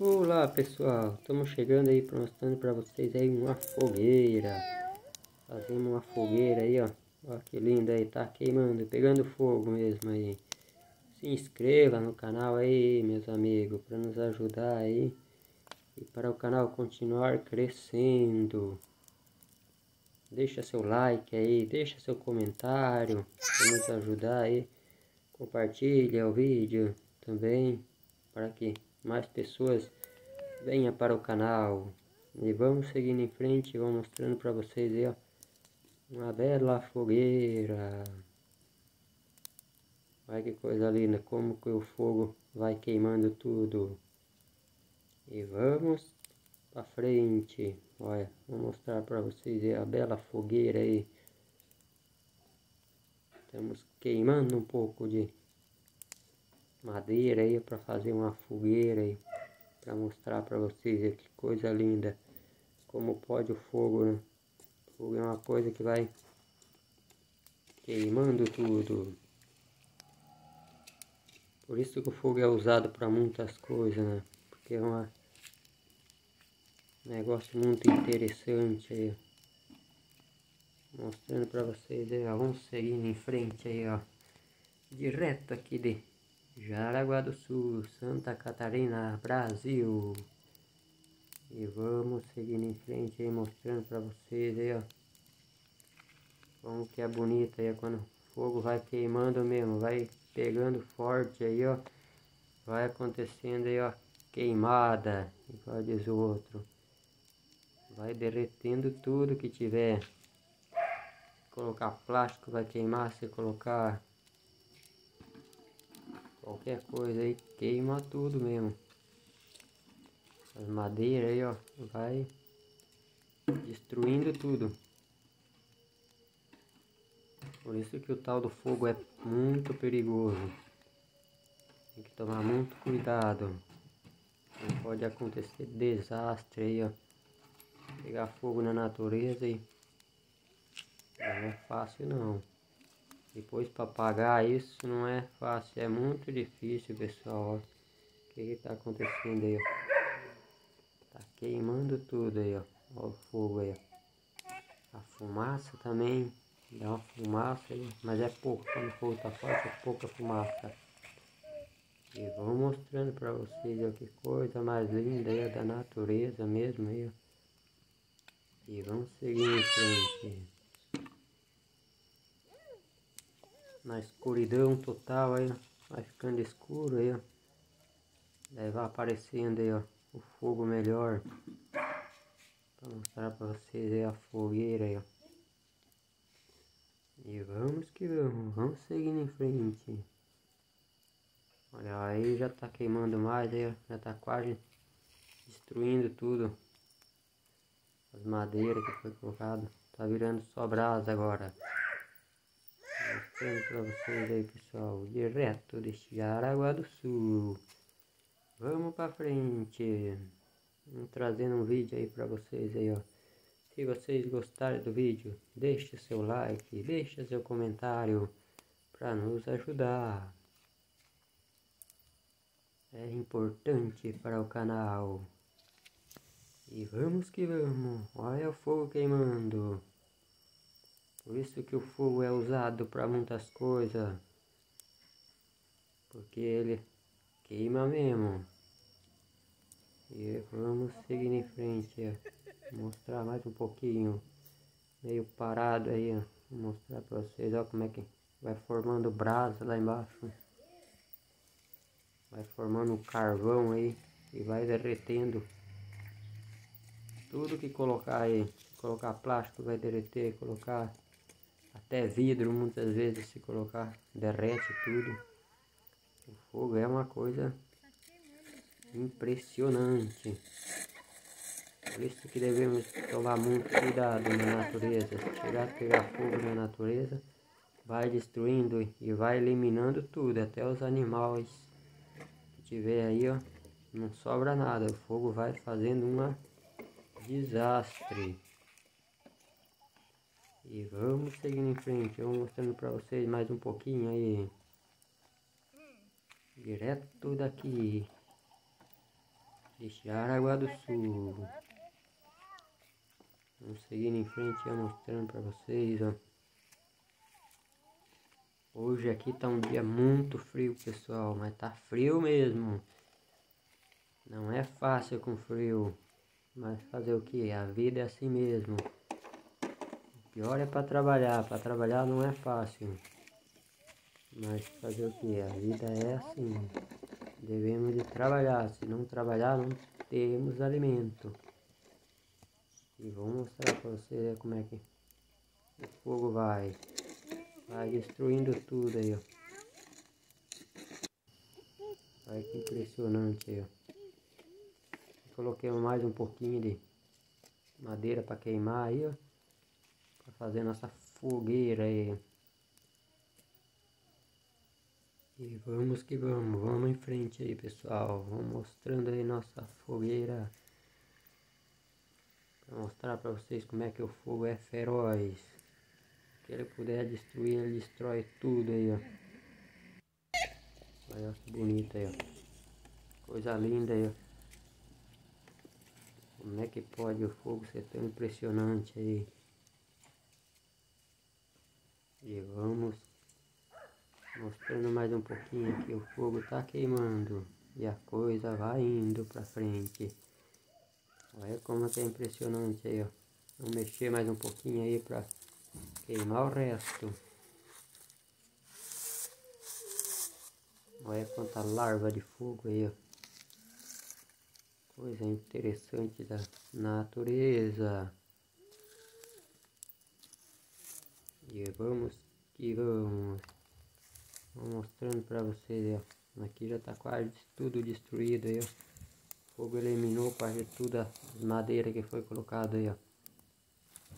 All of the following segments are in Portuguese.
Olá pessoal, estamos chegando aí mostrando para vocês aí uma fogueira. Fazemos uma fogueira aí, ó. Olha que linda aí, tá queimando, pegando fogo mesmo aí. Se inscreva no canal aí, meus amigos, para nos ajudar aí e para o canal continuar crescendo. Deixa seu like aí, deixa seu comentário para nos ajudar aí. Compartilha o vídeo também para que mais pessoas venha para o canal. E vamos seguindo em frente, vou mostrando para vocês aí, ó, uma bela fogueira. Olha que coisa linda, como que o fogo vai queimando tudo. E vamos para frente. Olha, vou mostrar para vocês aí a bela fogueira aí. Estamos queimando um pouco de madeira aí para fazer uma fogueira aí, para mostrar para vocês aí, que coisa linda. Como pode o fogo, né? O fogo é uma coisa que vai queimando tudo. Por isso que o fogo é usado para muitas coisas, né? Porque é um negócio muito interessante aí, ó. Mostrando para vocês aí, ó. Vamos seguindo em frente aí, ó. Direto aqui de Jaraguá do Sul, Santa Catarina, Brasil. E vamos seguindo em frente aí, mostrando para vocês aí, ó. Como que é bonito aí, ó, quando o fogo vai queimando mesmo, vai pegando forte aí, ó. Vai acontecendo aí, ó, queimada, igual diz o outro. Vai derretendo tudo que tiver. Colocar plástico vai queimar, se colocar qualquer coisa aí, queima tudo mesmo. As madeiras aí, ó, vai destruindo tudo. Por isso que o tal do fogo é muito perigoso. Tem que tomar muito cuidado. Não pode acontecer desastre aí, ó. Pegar fogo na natureza e não é fácil não. Depois para apagar isso não é fácil, é muito difícil, pessoal. Ó. O que está acontecendo aí, ó? Tá queimando tudo aí, ó. Olha o fogo aí, ó. A fumaça também, dá uma fumaça aí, mas é pouco, quando o fogo tá forte é pouca fumaça. E vou mostrando para vocês, ó, que coisa mais linda aí, ó, da natureza mesmo aí, ó. E vamos seguir em frente. Na escuridão total aí, ó. Vai ficando escuro aí, ó. Daí vai aparecendo aí, ó, o fogo melhor. Pra mostrar pra vocês aí a fogueira aí, ó. E vamos que vamos, vamos seguindo em frente. Olha, aí já tá queimando mais aí, ó. Já tá quase destruindo tudo. As madeiras que foi colocado. Tá virando só brasa agora. Mostrando pra vocês aí, pessoal, direto de Jaraguá do Sul. Vamos pra frente. Vamos trazendo um vídeo aí pra vocês aí, ó. Se vocês gostarem do vídeo, deixe seu like, deixe seu comentário para nos ajudar. É importante para o canal. E vamos que vamos. Olha o fogo queimando. Por isso que o fogo é usado para muitas coisas. Porque ele queima mesmo. E vamos seguir em frente, ó. Mostrar mais um pouquinho. Meio parado aí, ó. Vou mostrar para vocês, ó, como é que vai formando brasa lá embaixo. Vai formando um carvão aí e vai derretendo. Tudo que colocar aí, colocar plástico vai derreter, colocar até vidro muitas vezes, se colocar, derrete tudo. O fogo é uma coisa impressionante. Por isso que devemos tomar muito cuidado na natureza. Se chegar a pegar fogo na natureza, vai destruindo e vai eliminando tudo, até os animais que tiver aí, ó, não sobra nada. O fogo vai fazendo um desastre. E vamos seguindo em frente, eu vou mostrando para vocês mais um pouquinho aí. Direto daqui de Jaraguá do Sul. Vamos seguindo em frente, mostrando para vocês, ó. Hoje aqui tá um dia muito frio, pessoal, mas tá frio mesmo. Não é fácil com frio, mas fazer o que? A vida é assim mesmo. O pior é para trabalhar não é fácil. Mas fazer o que? A vida é assim. Devemos de trabalhar, se não trabalhar não temos alimento. E vou mostrar para vocês como é que o fogo vai destruindo tudo aí, ó. Olha que impressionante aí, ó. Coloquei mais um pouquinho de madeira para queimar aí, ó, para fazer nossa fogueira aí. E vamos que vamos em frente aí, pessoal. Vamos mostrando aí nossa fogueira, para mostrar para vocês como é que o fogo é feroz. Se ele puder destruir, ele destrói tudo aí, ó. Olha que bonito aí, ó. Coisa linda aí, ó. Como é que pode o fogo ser tão impressionante aí? E vamos mostrando mais um pouquinho aqui. O fogo tá queimando e a coisa vai indo pra frente. Olha como é impressionante aí, ó. Vamos mexer mais um pouquinho aí pra queimar o resto. Olha quanta larva de fogo aí, ó. Coisa interessante da natureza. E vamos que vamos. Vou mostrando pra vocês aí, ó. Aqui já tá quase tudo destruído aí, ó. O fogo eliminou quase tudo as madeiras que foi colocado aí, ó.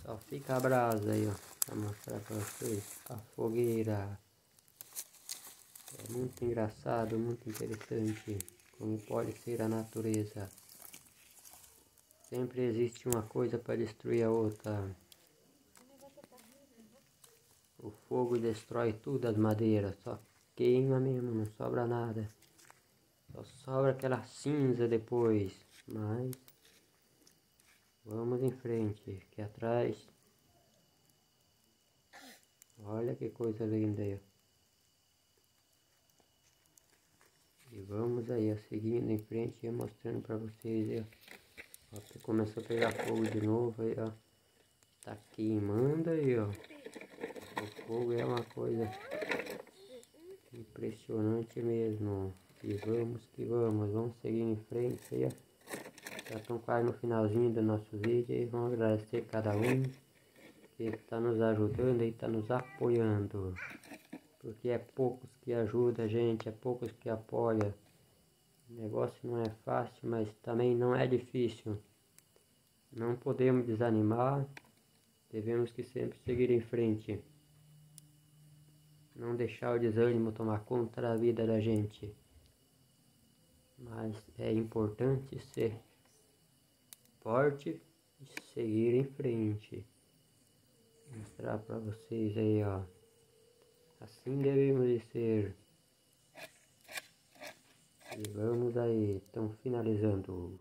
Só fica a brasa aí, ó. Pra mostrar pra vocês a fogueira. É muito engraçado, muito interessante como pode ser a natureza. Sempre existe uma coisa para destruir a outra. O fogo destrói tudo as madeiras, só queima mesmo, não sobra nada. Só sobra aquela cinza depois. Mas vamos em frente, aqui atrás. Olha que coisa linda aí, ó. E vamos aí, ó, seguindo em frente e mostrando para vocês aí, ó. Ó, começou a pegar fogo de novo aí, ó. Tá queimando aí, ó. O fogo é uma coisa impressionante mesmo. E vamos que vamos seguir em frente aí, ó. Já estão quase no finalzinho do nosso vídeo e vamos agradecer cada um que está nos ajudando e está nos apoiando. Porque é poucos que ajudam a gente, é poucos que apoiam. O negócio não é fácil, mas também não é difícil. Não podemos desanimar, devemos que sempre seguir em frente. Não deixar o desânimo tomar conta da vida da gente. Mas é importante ser forte e seguir em frente. Vou mostrar para vocês aí, ó. Assim devemos de ser. E vamos aí, estão finalizando.